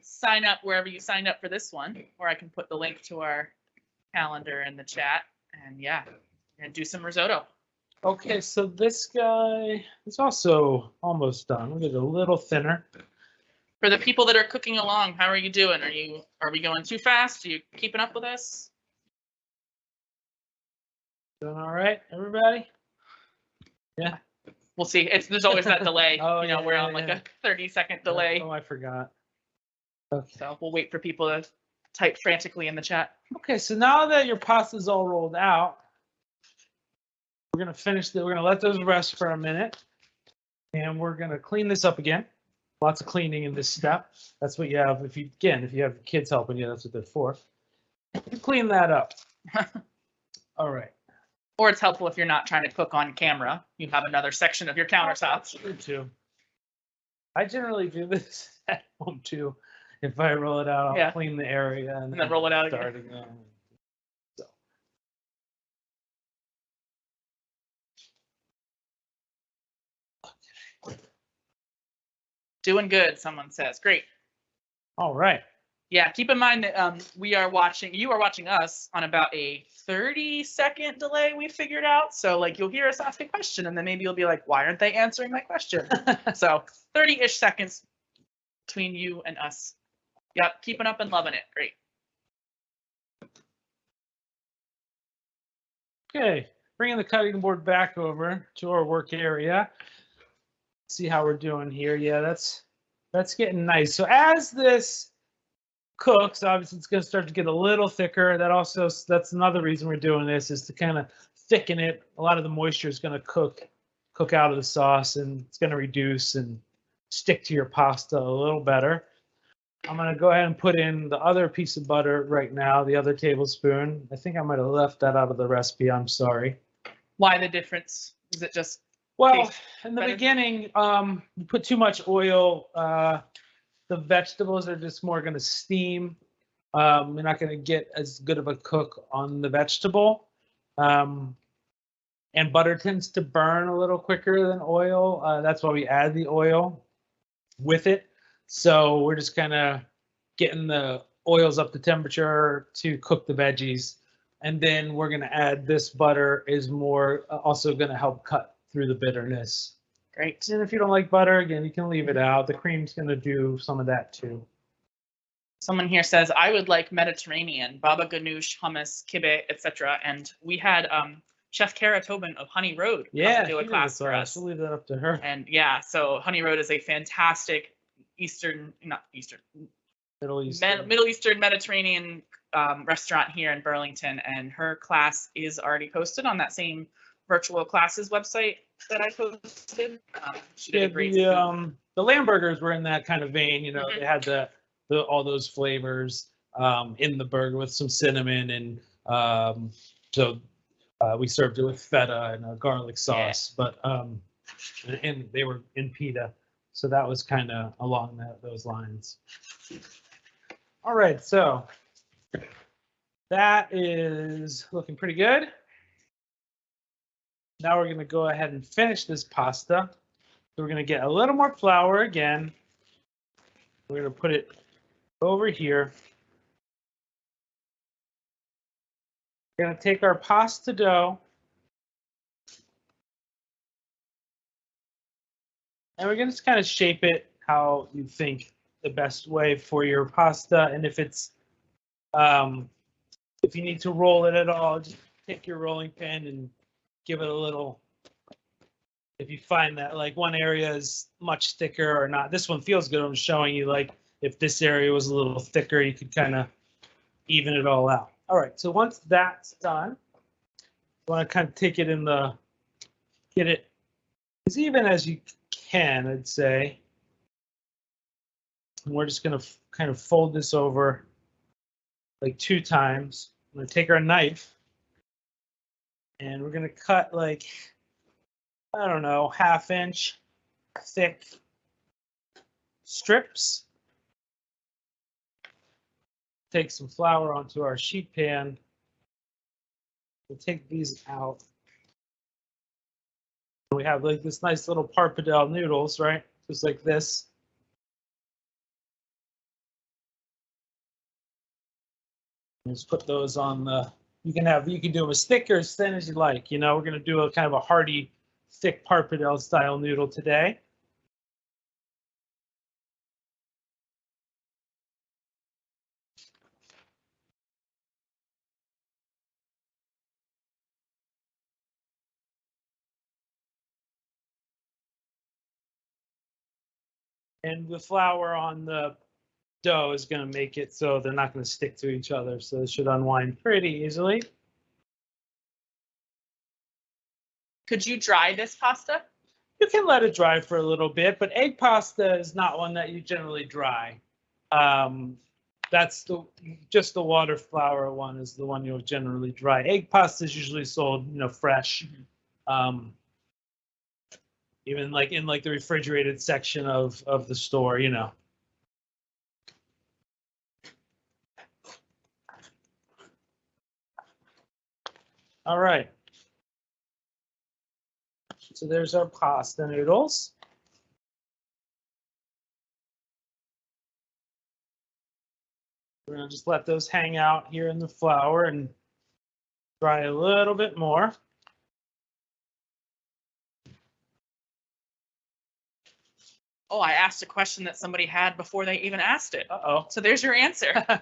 sign up wherever you signed up for this one, or I can put the link to our calendar in the chat. And yeah, we're going to do some risotto. Okay, so this guy is also almost done. We'll get a little thinner. For the people that are cooking along, how are you doing? Are we going too fast? Are you keeping up with us? Doing all right, everybody? Yeah. We'll see. There's always that delay. We're on like a 30-second delay. Oh, I forgot. Okay. So we'll wait for people to type frantically in the chat. Okay, so now that your pasta's all rolled out, we're gonna finish we're gonna let those rest for a minute, and we're gonna clean this up again. Lots of cleaning in this step. That's what you have if you have kids helping you. That's what they're for. Clean that up. All right. Or it's helpful if you're not trying to cook on camera. You have another section of your countertops. True too. I generally do this at home too. If I roll it out, I'll clean the area and then roll it out again. So. Doing good, someone says. Great. All right. Yeah, keep in mind that you are watching us on about a 30-second delay we figured out. So like you'll hear us ask a question and then maybe you'll be like, why aren't they answering my question? So 30-ish seconds between you and us. Yep, keeping up and loving it. Great. Okay, bringing the cutting board back over to our work area. See how we're doing here. Yeah, that's getting nice. So as this cooks, obviously it's going to start to get a little thicker. That's another reason we're doing this, is to kind of thicken it. A lot of the moisture is going to cook out of the sauce, and it's going to reduce and stick to your pasta a little better. I'm going to go ahead and put in the other piece of butter right now, the other tablespoon. I think I might have left that out of the recipe. I'm sorry. Why the difference? Is it just well, in the better? beginning, you put too much oil. The vegetables are just more going to steam. You're not going to get as good of a cook on the vegetable. And butter tends to burn a little quicker than oil. That's why we add the oil with it. So we're just kind of getting the oils up to temperature to cook the veggies. And then we're going to add this butter is more also going to help cut through the bitterness. Great. And if you don't like butter, again, you can leave it out. The cream's going to do some of that too. Someone here says, I would like Mediterranean, baba ganoush, hummus, kibbeh, etc. And we had Chef Kara Tobin of Honey Road come do a class for us. We'll leave that up to her. And yeah, so Honey Road is a fantastic Middle Eastern Mediterranean restaurant here in Burlington, and her class is already posted on that same virtual classes website that I posted. She did a great the lamb burgers were in that kind of vein. You know, they had all those flavors in the burger with some cinnamon, and we served it with feta and a garlic sauce. Yeah. But and they were in pita, so that was kind of along those lines. All right, so that is looking pretty good. Now we're going to go ahead and finish this pasta. So we're going to get a little more flour again. We're going to put it over here. We're going to take our pasta dough. And we're going to just kind of shape it how you think the best way for your pasta. And if it's, if you need to roll it at all, just take your rolling pin and give it a little. If you find that like one area is much thicker or not, this one feels good. I'm showing you like if this area was a little thicker, you could kind of even it all out. All right, so once that's done, I want to kind of take it get it as even as you can, I'd say. And we're just going to kind of fold this over like 2 times. I'm going to take our knife and we're going to cut like, I don't know, 1/2 inch thick strips. Take some flour onto our sheet pan. We'll take these out. We have like this nice little pappardelle noodles, right? Just like this. Just put those on the, you can do them as thick or as thin as you like. You know, we're going to do a kind of a hearty, thick pappardelle style noodle today. And the flour on the dough is going to make it so they're not going to stick to each other. So it should unwind pretty easily. Could you dry this pasta? You can let it dry for a little bit, but egg pasta is not one that you generally dry. That's just the water flour one is the one you'll generally dry. Egg pasta is usually sold, you know, fresh. Mm-hmm. Even like in like the refrigerated section of the store, you know. All right. So there's our pasta noodles. We're gonna just let those hang out here in the flour and dry a little bit more. Oh, I asked a question that somebody had before they even asked it. Uh-oh. So there's your answer. All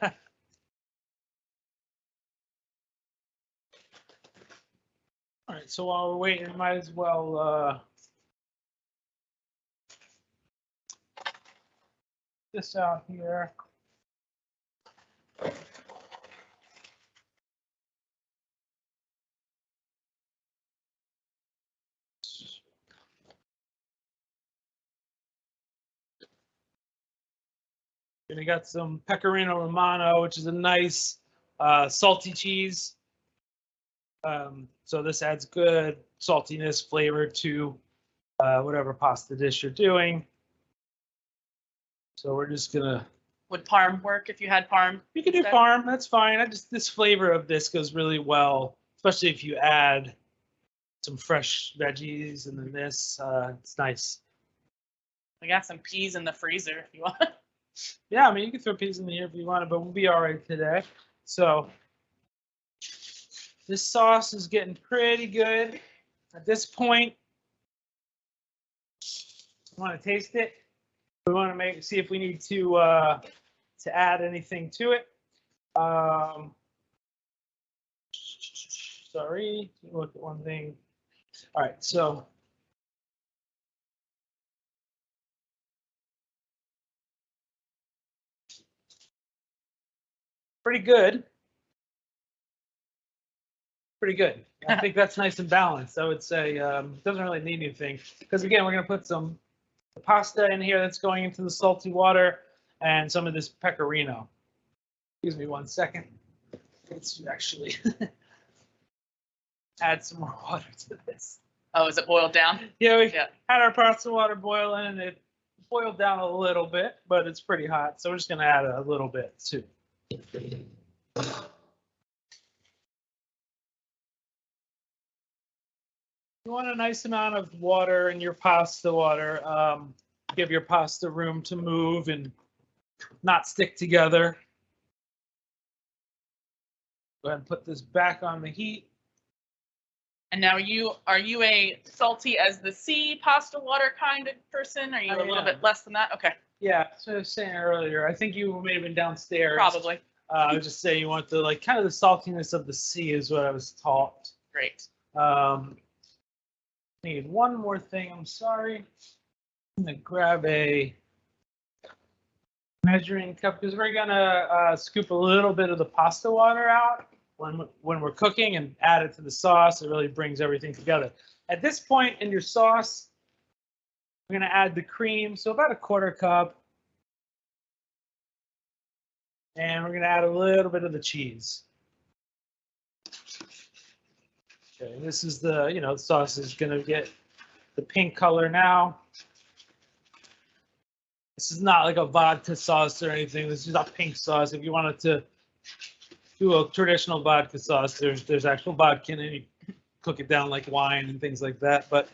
right, so while we're waiting, might as well this out here. And we got some Pecorino Romano, which is a nice salty cheese. So this adds good saltiness, flavor to whatever pasta dish you're doing. So we're just gonna. Would parm work if you had parm? You can do parm, that's fine. This flavor of this goes really well, especially if you add some fresh veggies and then this. It's nice. We got some peas in the freezer if you want. Yeah, I mean, you can throw peas in here if you want it, but we'll be all right today. So this sauce is getting pretty good. At this point, we want to taste it. We want to see if we need to add anything to it. Sorry, look at one thing. All right, so pretty good. Pretty good. I think that's nice and balanced. I would say doesn't really need anything because again, we're gonna put some pasta in here that's going into the salty water and some of this pecorino. Excuse me 1 second. Let's actually add some more water to this. Oh, is it boiled down? Yeah, we had our pasta water boiling and it boiled down a little bit, but it's pretty hot. So we're just gonna add a little bit too. You want a nice amount of water in your pasta water. Give your pasta room to move and not stick together. Go ahead and put this back on the heat. And now are you a salty as the sea pasta water kind of person? Are you a little bit less than that? Okay. Yeah, so I was saying earlier, I think you may have been downstairs. Probably. I was just saying you want the kind of the saltiness of the sea is what I was taught. Great. Need one more thing. I'm sorry. I'm gonna grab a measuring cup because we're gonna scoop a little bit of the pasta water out when we're cooking and add it to the sauce. It really brings everything together. At this point in your sauce, we're gonna add the cream, so about 1/4 cup, and we're gonna add a little bit of the cheese. Okay, this is the, the sauce is going to get the pink color now. This is not like a vodka sauce or anything. This is a pink sauce. If you wanted to do a traditional vodka sauce, there's actual vodka in it. You cook it down like wine and things like that. But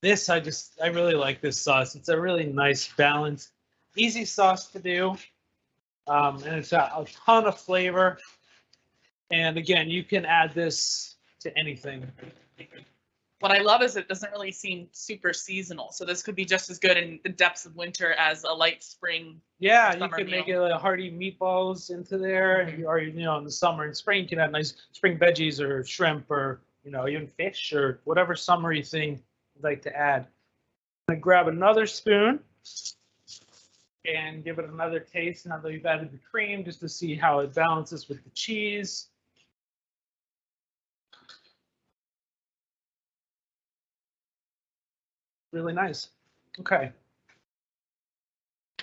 this, I really like this sauce. It's a really nice, balanced, easy sauce to do. And it's got a ton of flavor. And again, you can add this to anything. What I love is it doesn't really seem super seasonal. So this could be just as good in the depths of winter as a light spring. Yeah, you can make it like hearty meatballs into there, or in the summer and spring you can have nice spring veggies or shrimp or even fish or whatever summery thing you'd like to add. I'm gonna grab another spoon and give it another taste now that we've added the cream, just to see how it balances with the cheese. Really nice. Okay.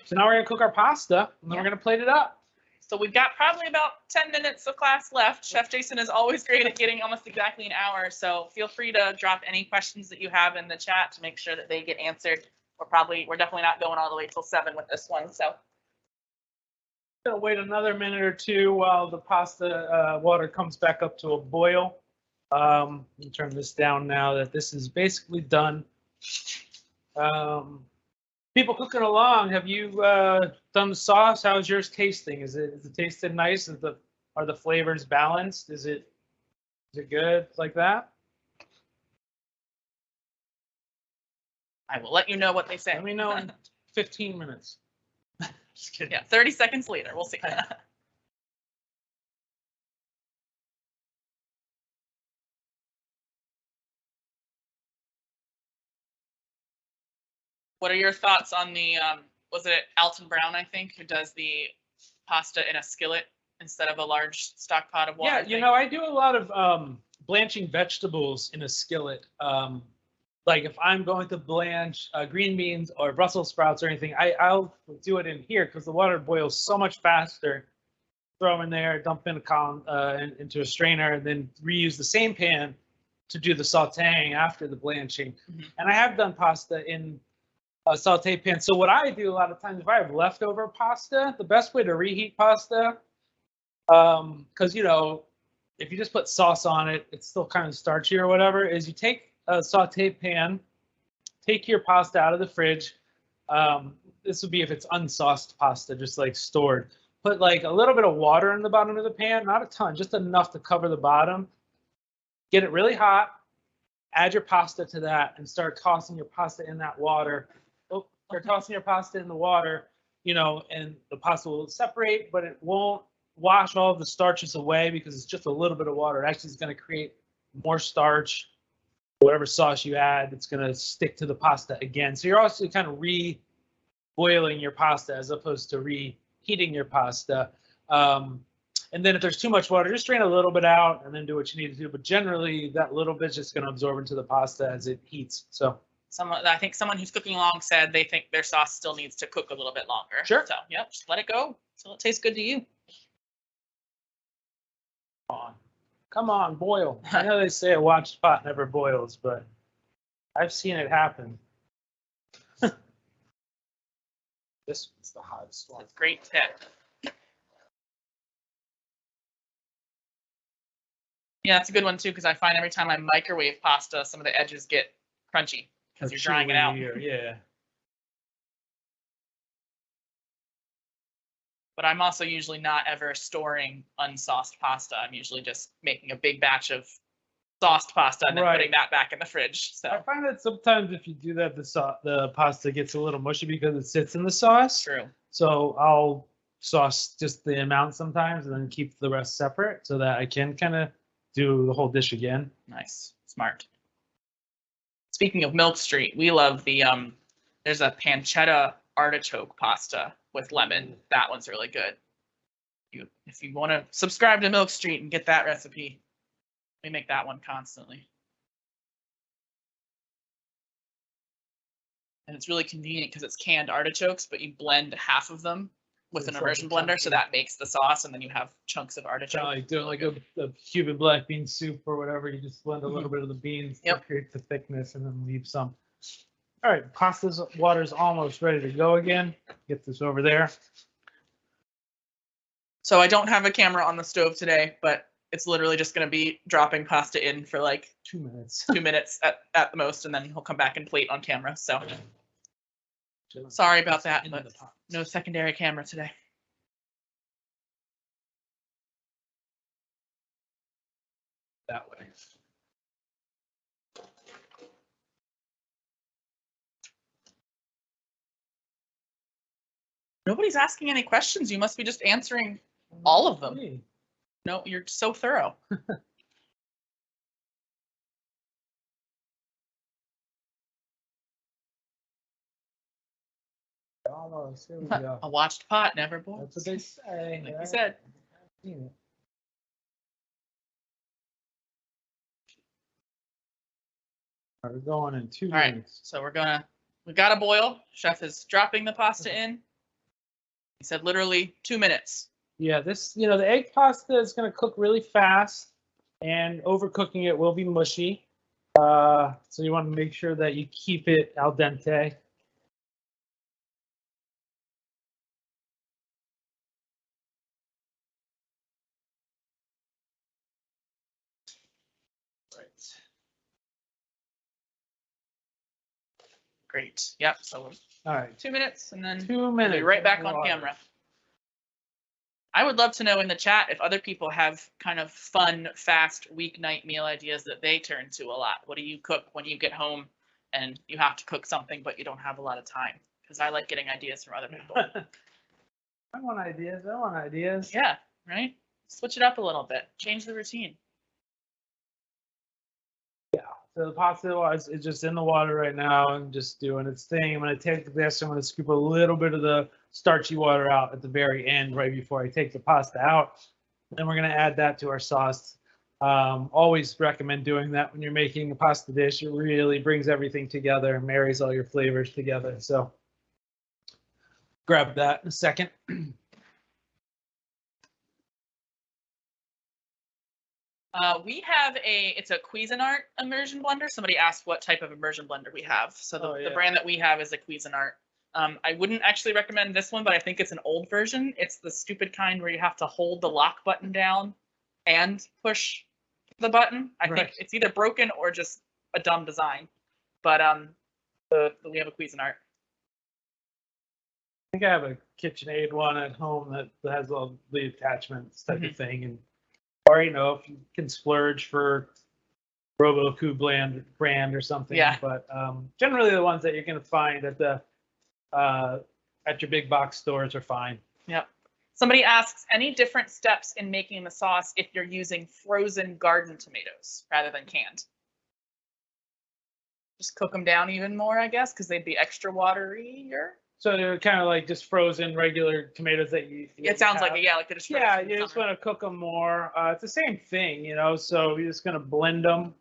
So now we're gonna cook our pasta and then we're gonna plate it up. So we've got probably about 10 minutes of class left. Chef Jason is always great at getting almost exactly an hour. So feel free to drop any questions that you have in the chat to make sure that they get answered. We're definitely not going all the way till 7 with this one. So I'm gonna wait another minute or two while the pasta water comes back up to a boil. Let me turn this down now that this is basically done. Be people cooking along, have you done the sauce? How's yours tasting? Is it tasting nice? Are the flavors balanced? Is it good like that? I will let you know what they say. Let me know in 15 minutes. Just kidding. Yeah, 30 seconds later, we'll see. What are your thoughts on the, was it Alton Brown, I think, who does the pasta in a skillet instead of a large stock pot of water? Yeah, I do a lot of blanching vegetables in a skillet. Like if I'm going to blanch green beans or Brussels sprouts or anything, I'll do it in here because the water boils so much faster. Throw them in there, dump in a column into a strainer, and then reuse the same pan to do the sautéing after the blanching. Mm-hmm. And I have done pasta in a sauté pan. So what I do a lot of times, if I have leftover pasta, the best way to reheat pasta, because if you just put sauce on it, it's still kind of starchy or whatever, is you take a sauté pan, take your pasta out of the fridge. This would be if it's unsauced pasta, just like stored. Put like a little bit of water in the bottom of the pan, not a ton, just enough to cover the bottom. Get it really hot. Add your pasta to that and start tossing your pasta in that water. Start tossing your pasta in the water, and the pasta will separate, but it won't wash all of the starches away because it's just a little bit of water. It actually is going to create more starch. Whatever sauce you add, it's going to stick to the pasta again. So you're also kind of re-boiling your pasta as opposed to reheating your pasta. And then if there's too much water, just drain a little bit out and then do what you need to do. But generally, that little bit's just going to absorb into the pasta as it heats. So I think someone who's cooking along said they think their sauce still needs to cook a little bit longer. Sure. So, yep, just let it go until it tastes good to you. Come on, boil. I know they say a watched pot never boils, but I've seen it happen. This is the hottest one. That's a great tip. Yeah, that's a good one too, because I find every time I microwave pasta, some of the edges get crunchy because you're drying it out. Yeah. But I'm also usually not ever storing unsauced pasta. I'm usually just making a big batch of sauced pasta and then putting that back in the fridge. So I find that sometimes if you do that, the pasta gets a little mushy because it sits in the sauce. True. So I'll sauce just the amount sometimes and then keep the rest separate so that I can kind of do the whole dish again. Nice. Smart. Speaking of Milk Street, we love the there's a pancetta artichoke pasta with lemon. That one's really good. If you want to subscribe to Milk Street and get that recipe, we make that one constantly. And it's really convenient because it's canned artichokes, but you blend half of them with an immersion blender, so that makes the sauce, and then you have chunks of artichoke. Like doing like a Cuban black bean soup or whatever. You just blend a little bit of the beans to create the thickness, and then leave some. All right, pasta's water's almost ready to go again. Get this over there. So I don't have a camera on the stove today, but it's literally just going to be dropping pasta in for like 2 minutes. 2 minutes at the most, and then he'll come back and plate on camera. So sorry about that, but no secondary camera today. That way. Nobody's asking any questions. You must be just answering all of them. No, you're so thorough. Almost. Here we go. A watched pot never boils. That's what they say. Like you said. We're going in 2 minutes. All right, so we got to boil. Chef is dropping the pasta in. He said literally 2 minutes. Yeah, this, the egg pasta is going to cook really fast, and overcooking it will be mushy. So you want to make sure that you keep it al dente. Right. Great. Yep. So All right. 2 minutes and then 2 we'll minutes. be right back in on water. camera. I would love to know in the chat if other people have kind of fun, fast weeknight meal ideas that they turn to a lot. What do you cook when you get home and you have to cook something, but you don't have a lot of time? Because I like getting ideas from other people. I want ideas. I want ideas. Yeah, right? Switch it up a little bit. Change the routine. So the pasta is just in the water right now and just doing its thing. I'm going to take this. I'm going to scoop a little bit of the starchy water out at the very end, right before I take the pasta out. Then we're going to add that to our sauce. Always recommend doing that when you're making a pasta dish. It really brings everything together and marries all your flavors together. So grab that in a second. We have it's a Cuisinart immersion blender. Somebody asked what type of immersion blender we have. So the brand that we have is a Cuisinart. I wouldn't actually recommend this one, but I think it's an old version. It's the stupid kind where you have to hold the lock button down and push the button. I think it's either broken or just a dumb design. But we have a Cuisinart. I think I have a KitchenAid one at home that has all the attachments type of thing. And or, you know, if you can splurge for Roku brand or something. Yeah. But generally the ones that you're going to find at the at your big box stores are fine. Yep. Somebody asks, any different steps in making the sauce if you're using frozen garden tomatoes rather than canned? Just cook them down even more, I guess, because they'd be extra waterier. So they're kind of like just frozen regular tomatoes that you. It sounds like it, yeah, like they're just. Yeah, you just want to cook them more. It's the same thing, you know. So you're just gonna blend them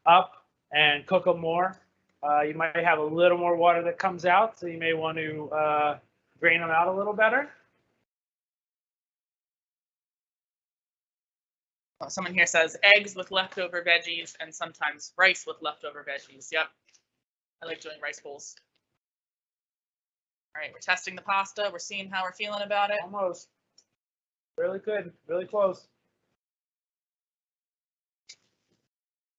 up and cook them more. You might have a little more water that comes out, so you may want to drain them out a little better. Someone here says eggs with leftover veggies and sometimes rice with leftover veggies. Yep, I like doing rice bowls. All right, we're testing the pasta. We're seeing how we're feeling about it. Almost. Really good. Really close.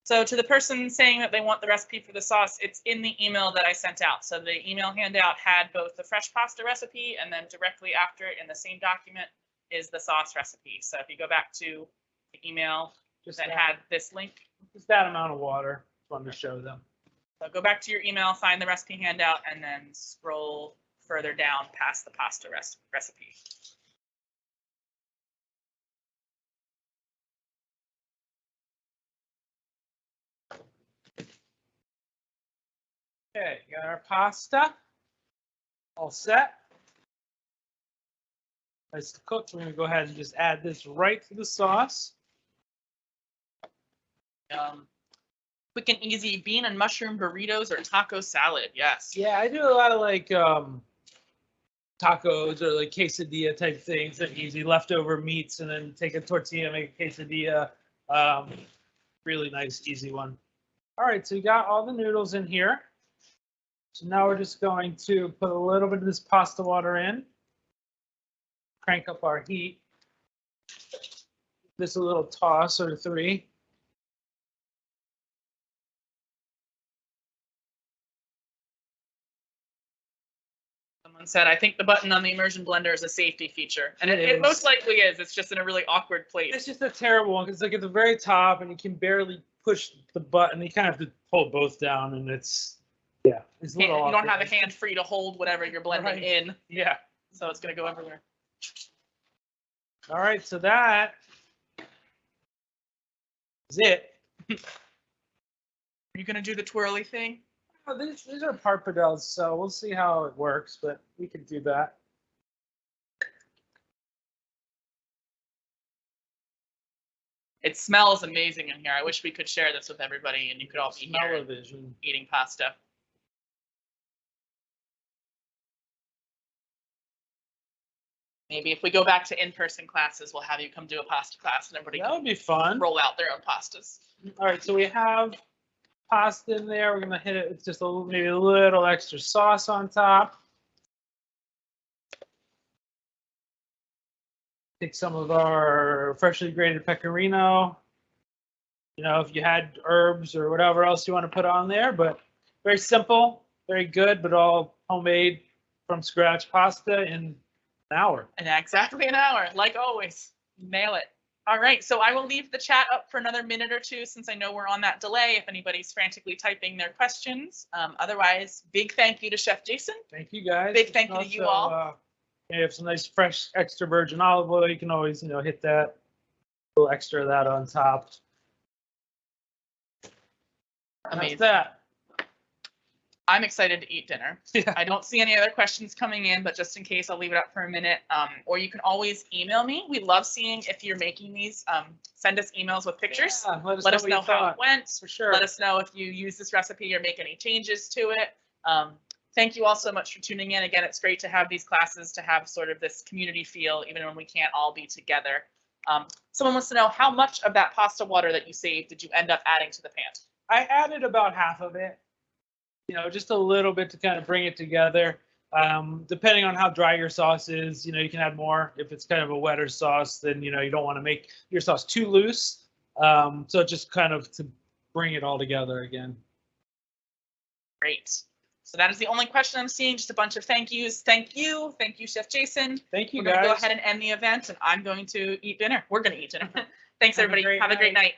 So to the person saying that they want the recipe for the sauce, it's in the email that I sent out. So the email handout had both the fresh pasta recipe and then directly after it in the same document is the sauce recipe. So if you go back to the email that had this link. Just that amount of water. Just wanted to show them. So go back to your email, find the recipe handout, and then scroll further down past the pasta recipe. Okay, got our pasta all set. Nice to cook. We're going to go ahead and just add this right to the sauce. Quick and easy bean and mushroom burritos or taco salad. Yes. Yeah, I do a lot of like tacos or like quesadilla type things that easy leftover meats and then take a tortilla, make a quesadilla. Really nice, easy one. All right, so you got all the noodles in here. So now we're just going to put a little bit of this pasta water in. Crank up our heat. This a little toss or 3. Someone said, I think the button on the immersion blender is a safety feature. And it most likely is. It's just in a really awkward place. It's just a terrible one because it's like at the very top and you can barely push the button. You kind of have to hold both down and it's, yeah. It's you don't have a hand free to hold whatever you're blending in. Yeah. So it's going to go everywhere. All right, so that is it. Are you going to do the twirly thing? Oh, these are pappardelles, so we'll see how it works, but we can do that. It smells amazing in here. I wish we could share this with everybody and you could all be here eating pasta. Maybe if we go back to in-person classes, we'll have you come do a pasta class and everybody that would be fun. Roll out their own pastas. All right, so we have pasta in there. We're gonna hit it with just maybe a little extra sauce on top. Take some of our freshly grated pecorino. You know, if you had herbs or whatever else you want to put on there, but very simple, very good, but all homemade from scratch pasta in an hour. And exactly an hour, like always. Nail it. All right, so I will leave the chat up for another minute or two since I know we're on that delay if anybody's frantically typing their questions. Otherwise, big thank you to Chef Jason. Thank you, guys. Big thank you to you all. You have some nice fresh extra virgin olive oil. You can always, hit that, a little extra of that on top. Amazing. That's that. I'm excited to eat dinner. Yeah. I don't see any other questions coming in, but just in case, I'll leave it up for a minute. Or you can always email me. We love seeing if you're making these. Send us emails with pictures. Yeah, let us know how it went. For sure. Let us know if you use this recipe or make any changes to it. Thank you all so much for tuning in. Again, it's great to have these classes, to have sort of this community feel, even when we can't all be together. Someone wants to know, how much of that pasta water that you saved did you end up adding to the pan? I added about half of it. Just a little bit to kind of bring it together. Depending on how dry your sauce is, you can add more. If it's kind of a wetter sauce, then, you don't want to make your sauce too loose. So just kind of to bring it all together again. Great. So that is the only question I'm seeing. Just a bunch of thank yous. Thank you. Thank you, Chef Jason. Thank you, guys. We're going to go guys. ahead and end the event, and I'm going to eat dinner. We're going to eat dinner. Thanks, everybody. Have a great night.